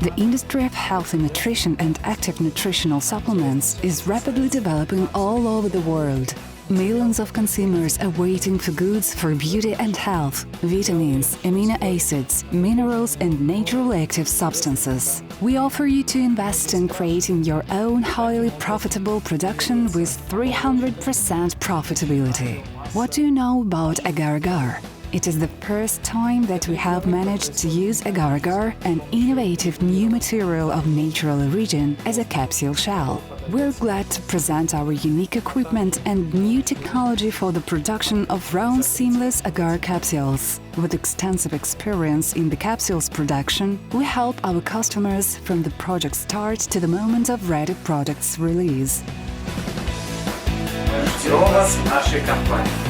The industry of healthy nutrition and active nutritional supplements is rapidly developing all over the world. Millions of consumers are waiting for goods for beauty and health, vitamins, amino acids, minerals and natural active substances. We offer you to invest in creating your own highly profitable production with 300% profitability. What do you know about agar-agar? It is the first time that we have managed to use agar-agar, an innovative new material of natural origin, as a capsule shell. We're glad to present our unique equipment and new technology for the production of round seamless agar capsules. With extensive experience in the capsules production, we help our customers from the project start to the moment of ready products release. Здорово в нашей компании.